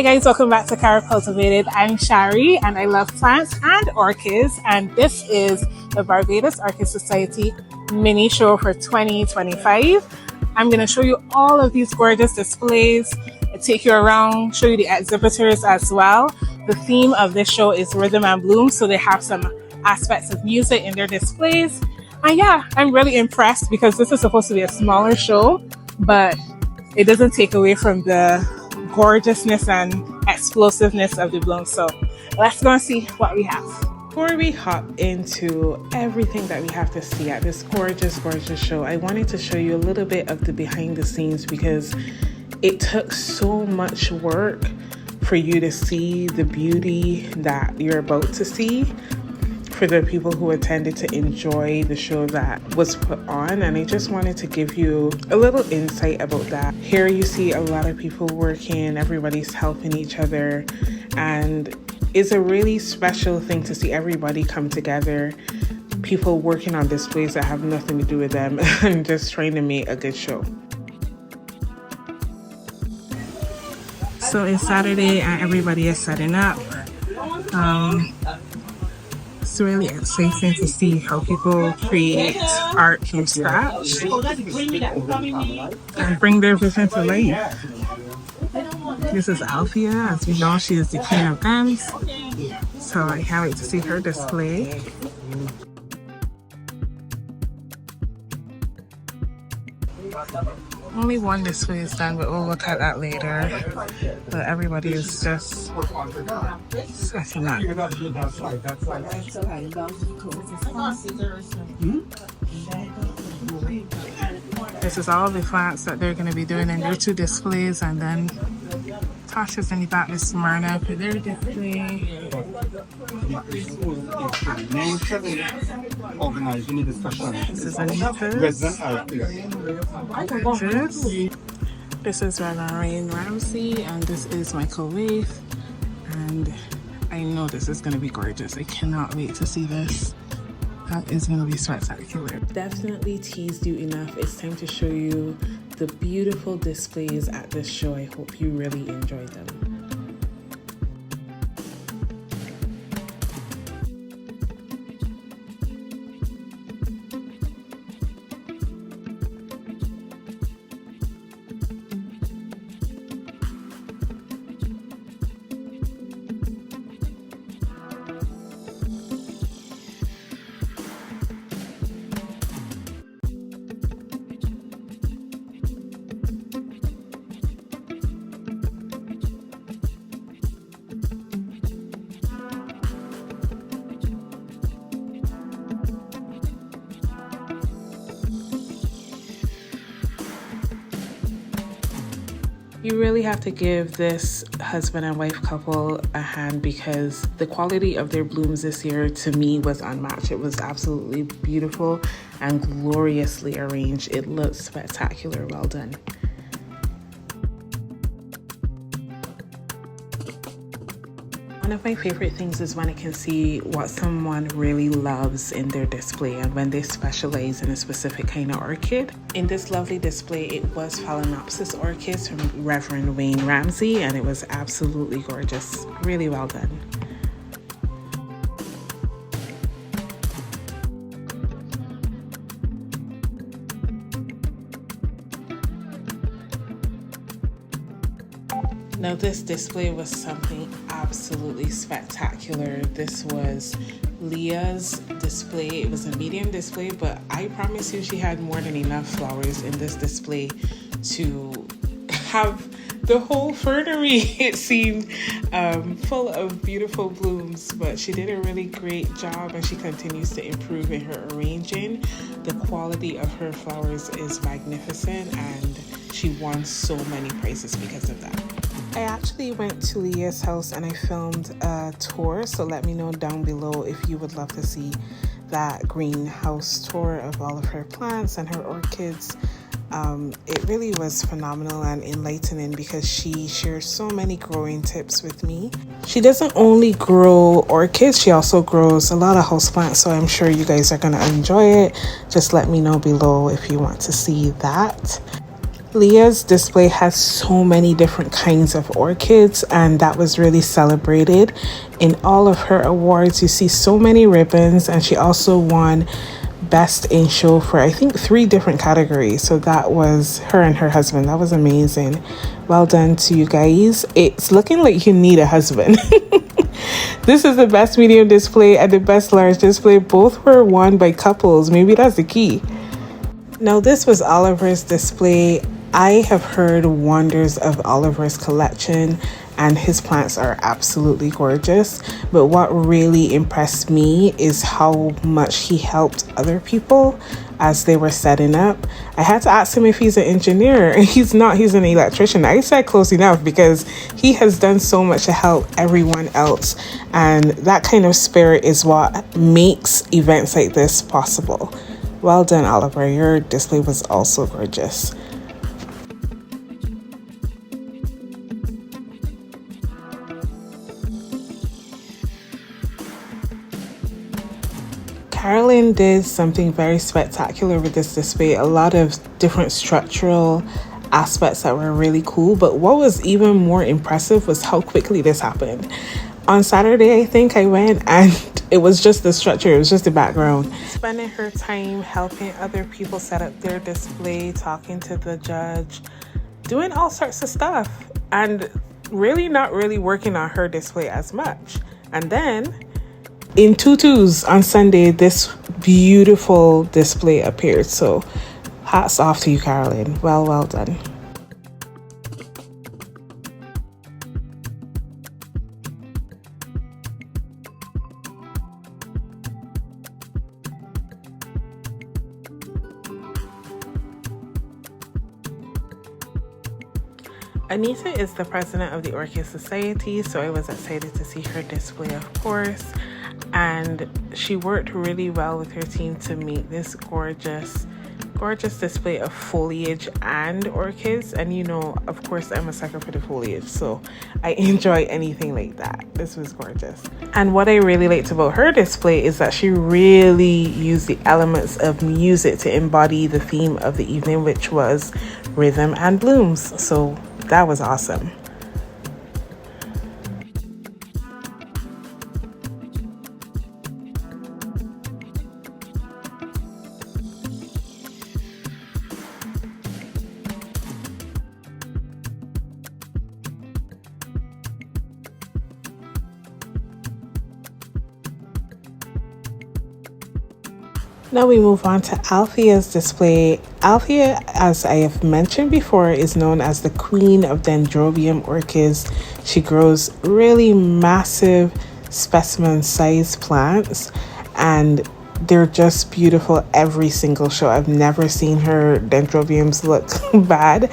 Hi guys, welcome back to Cara Cultivated. I'm Shari and I love plants and orchids, and this is the Barbados Orchid Society mini show for 2025. I'm going to show you all of these gorgeous displays, take you around, show you the exhibitors as well. The theme of this show is rhythm and bloom, so they have some aspects of music in their displays. And yeah, I'm really impressed because this is supposed to be a smaller show, but it doesn't take away from the gorgeousness and explosiveness of the bloom. So let's go and see what we have. Before we hop into everything that we have to see at this gorgeous show, I wanted to show you a little bit of the behind the scenes because it took so much work for you to see the beauty that you're about to see, for the people who attended to enjoy the show that was put on. And I just wanted to give you a little insight about that. Here you see a lot of people working, everybody's helping each other, and it's a really special thing to see everybody come together, people working on displays that have nothing to do with them and just trying to make a good show. So it's Saturday and everybody is setting up. It's really exciting to see how people create art from scratch and bring their vision to life. This is Althia. As we know, she is the queen of dance. So I can't wait to see her display. Only one display is done, but we'll look at that later. But everybody is just setting up. This is all the plants that they're going to be doing in their two displays, and then Tasha's in the back with Smyrna for their display. This is This is Reverend Ramsey, and this is Michael Waith, and I know this is going to be gorgeous. I cannot wait to see this. That is going to be spectacular. Definitely teased you enough. It's time to show you the beautiful displays at this show. I hope you really enjoyed them. You really have to give this husband and wife couple a hand because the quality of their blooms this year to me was unmatched. It was absolutely beautiful and gloriously arranged. It looked spectacular. Well done. One of my favorite things is when I can see what someone really loves in their display and when they specialize in a specific kind of orchid. In this lovely display, it was Phalaenopsis orchids from Reverend Wayne Ramsey, and it was absolutely gorgeous. Really well done. Now this display was something absolutely spectacular. This was Leah's display. It was a medium display, but I promise you she had more than enough flowers in this display to have the whole fernery, it seemed, full of beautiful blooms. But she did a really great job and she continues to improve in her arranging. The quality of her flowers is magnificent and she won so many prizes because of that. I actually went to Leah's house and I filmed a tour, so let me know down below if you would love to see that greenhouse tour of all of her plants and her orchids. It really was phenomenal and enlightening because she shares so many growing tips with me. She doesn't only grow orchids, she also grows a lot of houseplants, so I'm sure you guys are going to enjoy it. Just let me know below if you want to see that. Leah's display has so many different kinds of orchids, and that was really celebrated in all of her awards. You see so many ribbons, and she also won best in show for I think 3 different categories. So that was her and her husband. That was amazing. Well done to you guys. It's looking like you need a husband. This is the best medium display and the best large display. Both were won by couples. Maybe that's the key. Now this was Oliver's display. I have heard wonders of Oliver's collection, and his plants are absolutely gorgeous. But what really impressed me is how much he helped other people as they were setting up. I had to ask him if he's an engineer, and he's not. He's an electrician. I said close enough because he has done so much to help everyone else, and that kind of spirit is what makes events like this possible. Well done, Oliver. Your display was also gorgeous. Carolyn did something very spectacular with this display. A lot of different structural aspects that were really cool. But what was even more impressive was how quickly this happened. On Saturday, I think I went, and it was just the structure. It was just the background. Spending her time helping other people set up their display, talking to the judge, doing all sorts of stuff, and really not really working on her display as much. And then in tutus on Sunday, this beautiful display appeared. So hats off to you, Carolyn. Well done. Anita is the president of the Orchid Society, so I was excited to see her display, of course. And she worked really well with her team to make this gorgeous display of foliage and orchids. And you know, of course, I'm a sucker for the foliage, so I enjoy anything like that. This was gorgeous. And what I really liked about her display is that she really used the elements of music to embody the theme of the evening, which was rhythm and blooms. So that was awesome. Now we move on to Althia's display. Althia, as I have mentioned before, is known as the queen of dendrobium orchids. She grows really massive specimen-sized plants, and they're just beautiful every single show. I've never seen her dendrobiums look bad.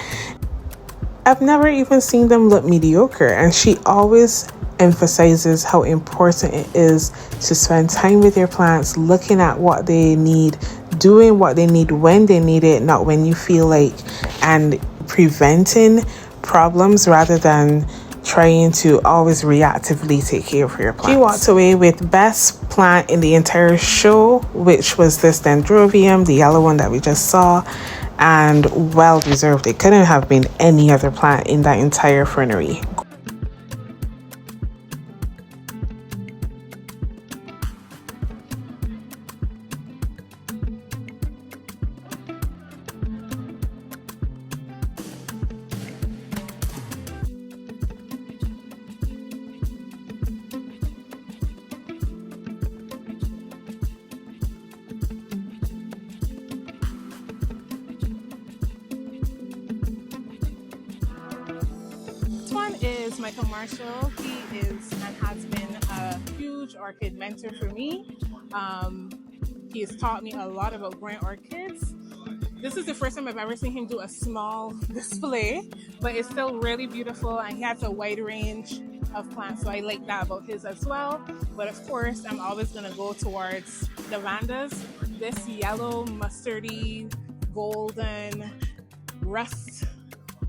I've never even seen them look mediocre, and she always emphasizes how important it is to spend time with your plants, looking at what they need, doing what they need when they need it, not when you feel like, and preventing problems rather than trying to always reactively take care of your plants. She walked away with best plant in the entire show, which was this dendrobium, the yellow one that we just saw, and well deserved. It couldn't have been any other plant in that entire fernery. Is Michael Marshall. He is and has been a huge orchid mentor for me. He has taught me a lot about growing orchids. This is the first time I've ever seen him do a small display, but it's still really beautiful, and he has a wide range of plants, so I like that about his as well. But of course, I'm always going to go towards the vandas. This yellow, mustardy, golden rust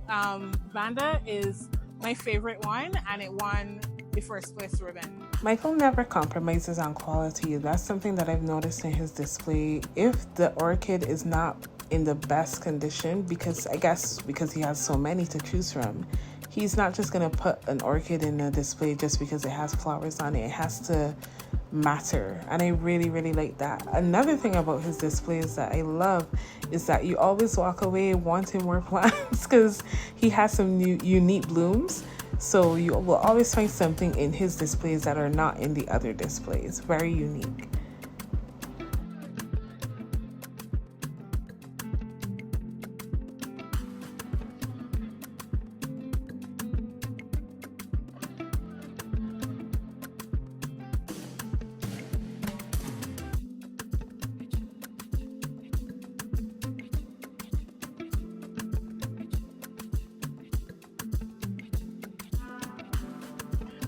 vanda is my favorite one, and it won the first place ribbon. Michael never compromises on quality. That's something that I've noticed in his display. If the orchid is not in the best condition, because I guess because he has so many to choose from, he's not just going to put an orchid in a display just because it has flowers on it. It has to matter, and I really, really like that. Another thing about his displays that I love is that you always walk away wanting more plants because he has some new unique blooms. So you will always find something in his displays that are not in the other displays. Very unique.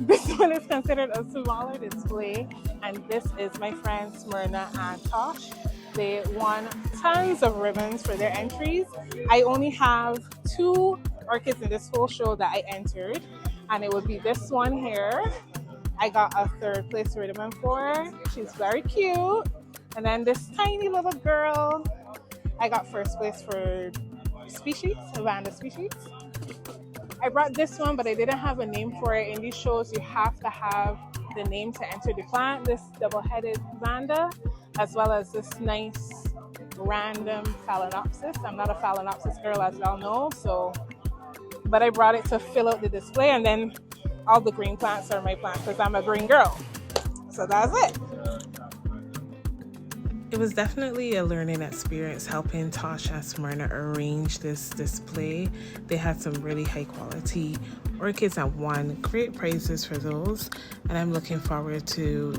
This one is considered a smaller display, and this is my friends Myrna and Tosh. They won tons of ribbons for their entries. I only have 2 orchids in this whole show that I entered, and it would be this one here. I got a 3rd place ribbon for. She's very cute. And then this tiny little girl, I got 1st place for species, a vanda species. I brought this one, but I didn't have a name for it. In these shows, you have to have the name to enter the plant. This double-headed vanda, as well as this nice random phalaenopsis. I'm not a phalaenopsis girl, as y'all know, but I brought it to fill out the display, and then all the green plants are my plants because I'm a green girl. So that's it. It was definitely a learning experience helping Tosh and Smyrna arrange this display. They had some really high quality orchids and won great prizes for those. And I'm looking forward to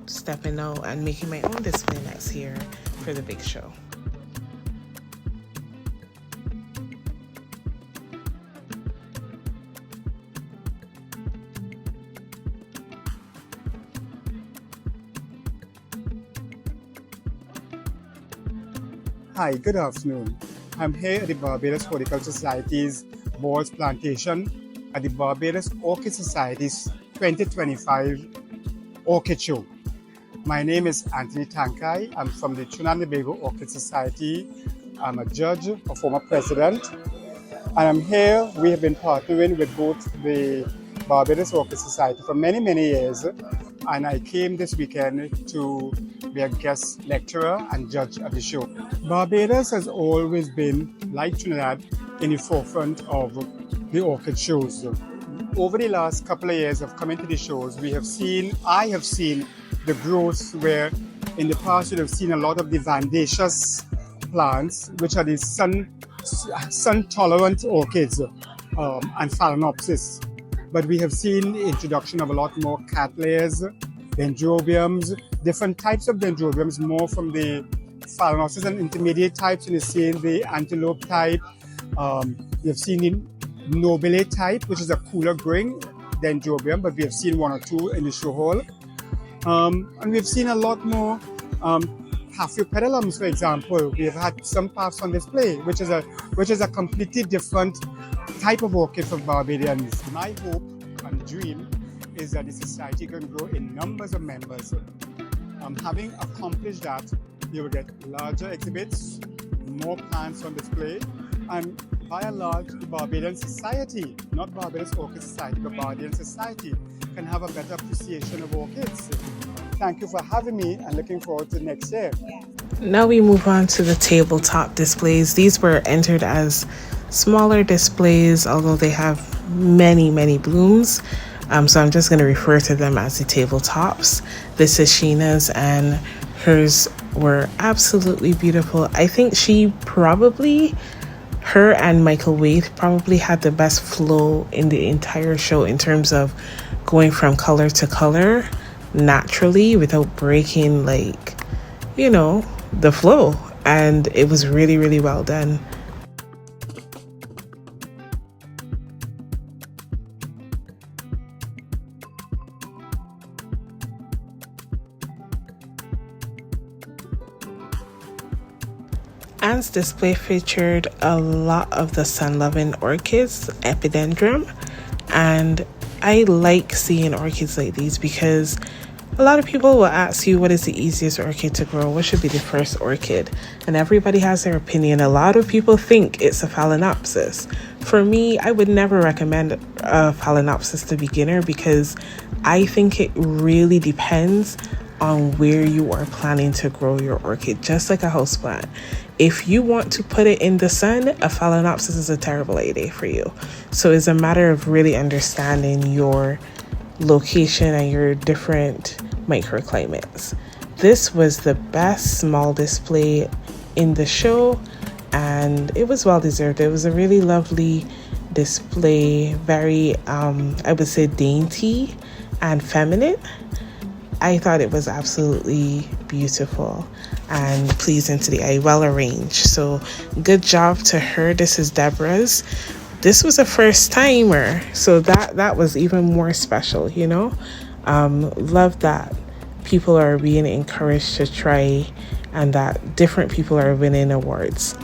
stepping out and making my own display next year for the big show. Hi, good afternoon. I'm here at the Barbados Horticultural Society's Balls Plantation at the Barbados Orchid Society's 2025 Orchid Show. My name is Anthony Tankai. I'm from the Trinidad and Tobago Orchid Society. I'm a judge, a former president. And I'm here. We have been partnering with both the Barbados Orchid Society for many, many years. And I came this weekend to be a guest lecturer and judge at the show. Barbados has always been, like Trinidad, in the forefront of the orchid shows. Over the last couple of years of coming to the shows, I have seen the growth where in the past you'd have seen a lot of the vandaceous plants, which are the sun-tolerant orchids and phalaenopsis. But we have seen the introduction of a lot more Cattleyas, dendrobiums, different types of dendrobiums, more from the phalaenopsis and intermediate types. And you've seen the antelope type. You've seen the nobile type, which is a cooler growing dendrobium, but we have seen 1 or 2 in the show hall. And we've seen a lot more Paphiopedilums, for example. We have had some paths on display, which is a completely different type of orchid for Barbadians. My hope and dream is that the society can grow in numbers of members. Having accomplished that, you will get larger exhibits, more plants on display, and by and large, the Barbadian society, not Barbados Orchid Society, but Barbadian society, can have a better appreciation of orchids. Thank you for having me, and looking forward to next year. Now we move on to the tabletop displays. These were entered as smaller displays, although they have many, many blooms. So I'm just going to refer to them as the tabletops. This is Sheena's, and hers were absolutely beautiful. I think her and Michael Wade probably had the best flow in the entire show in terms of going from color to color naturally without breaking the flow. And it was really, really well done. Anne's display featured a lot of the sun-loving orchids, epidendrum, and I like seeing orchids like these because A lot of people will ask you what is the easiest orchid to grow, what should be the first orchid, and everybody has their opinion. A lot of people think it's a phalaenopsis. For me, I would never recommend a phalaenopsis to beginner because I think it really depends on where you are planning to grow your orchid, just like a houseplant. If you want to put it in the sun, a phalaenopsis is a terrible idea for you. So it's a matter of really understanding your location and your different microclimates. This was the best small display in the show, and it was well deserved. It was a really lovely display, very I would say dainty and feminine. I thought it was absolutely beautiful and pleasing to the eye, well arranged. So good job to her. This is Deborah's. This was a first timer, so that was even more special, you know. Love that people are being encouraged to try and that different people are winning awards.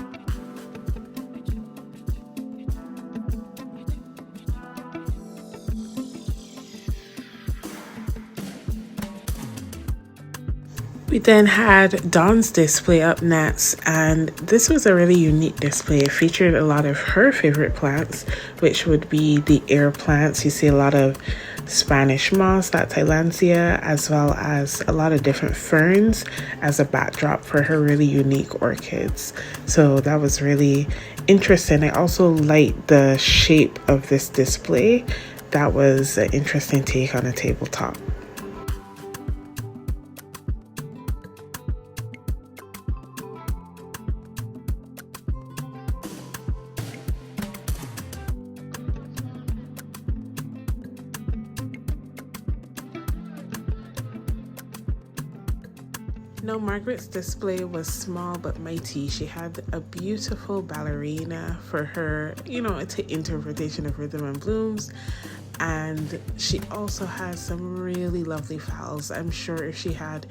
We then had Dawn's display up next, and this was a really unique display. It featured a lot of her favorite plants, which would be the air plants. You see a lot of Spanish moss, that Althia, as well as a lot of different ferns as a backdrop for her really unique orchids. So that was really interesting. I also liked the shape of this display. That was an interesting take on a tabletop. Now, Margaret's display was small but mighty. She had a beautiful ballerina for her, you know, interpretation of rhythm and blooms. And she also has some really lovely phals. I'm sure if she had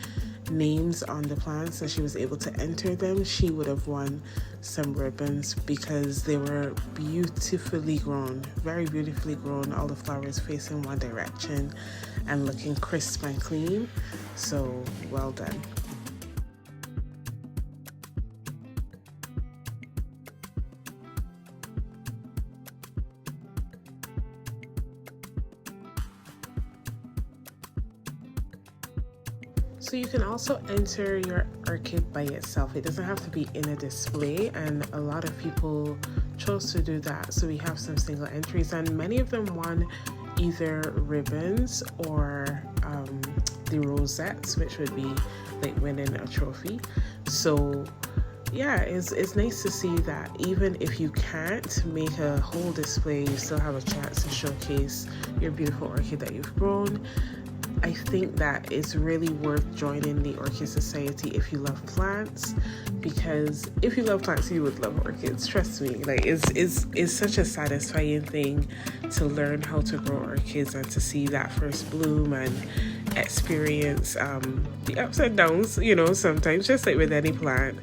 names on the plants and she was able to enter them, she would have won some ribbons because they were beautifully grown, very beautifully grown. All the flowers facing one direction and looking crisp and clean. So well done. So you can also enter your orchid by itself. It doesn't have to be in a display, and a lot of people chose to do that. So we have some single entries, and many of them won either ribbons or the rosettes, which would be like winning a trophy. So yeah, it's nice to see that even if you can't make a whole display, you still have a chance to showcase your beautiful orchid that you've grown. I think that it's really worth joining the Orchid Society if you love plants, because if you love plants, you would love orchids. Trust me, like it's such a satisfying thing to learn how to grow orchids and to see that first bloom and experience the ups and downs, you know, sometimes just like with any plant,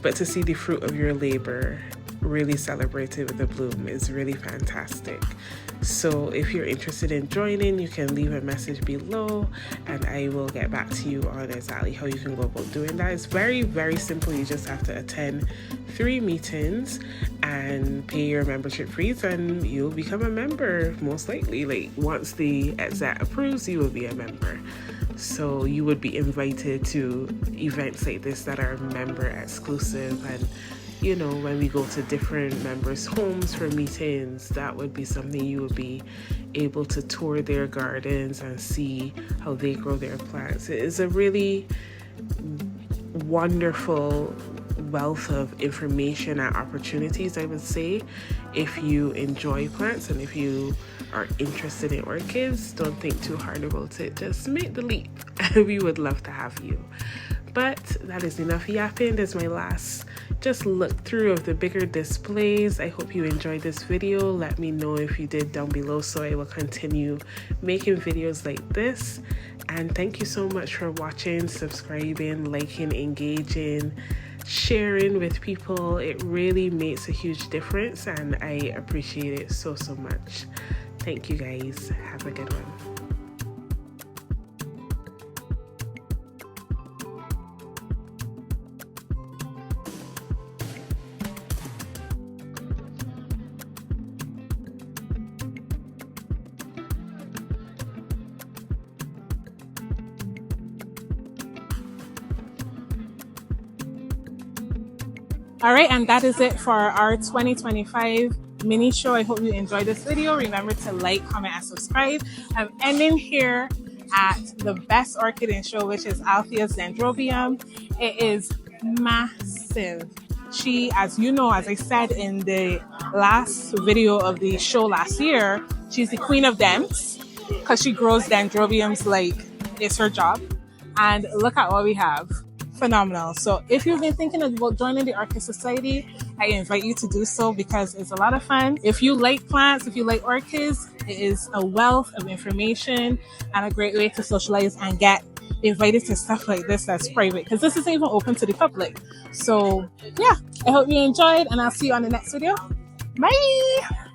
but to see the fruit of your labor really celebrated with a bloom is really fantastic. So if you're interested in joining, you can leave a message below and I will get back to you on exactly how you can go about doing that. It's very, very simple. You just have to attend 3 meetings and pay your membership fees and you'll become a member, most likely. Like once the exec approves, you will be a member. So you would be invited to events like this that are member exclusive, and you know, when we go to different members' homes for meetings, that would be something you would be able to tour their gardens and see how they grow their plants. It is a really wonderful wealth of information and opportunities, I would say. If you enjoy plants and if you are interested in orchids, don't think too hard about it. Just make the leap. We would love to have you. But that is enough yapping. This is my last just look through of the bigger displays. I hope you enjoyed this video. Let me know if you did down below so I will continue making videos like this. And thank you so much for watching, subscribing, liking, engaging, sharing with people. It really makes a huge difference and I appreciate it so much. Thank you guys. Have a good one. All right, and that is it for our 2025 mini show. I hope you enjoyed this video. Remember to like, comment, and subscribe. I'm ending here at the best orchid in show, which is Althia's dendrobium. It is massive. She, as you know, as I said in the last video of the show last year, she's the queen of dems because she grows dendrobiums like it's her job. And look at what we have. Phenomenal. So if you've been thinking about joining the Orchid Society, I invite you to do so because it's a lot of fun. If you like plants, if you like orchids, it is a wealth of information and a great way to socialize and get invited to stuff like this that's private, because this isn't even open to the public. So yeah, I hope you enjoyed, and I'll see you on the next video. Bye.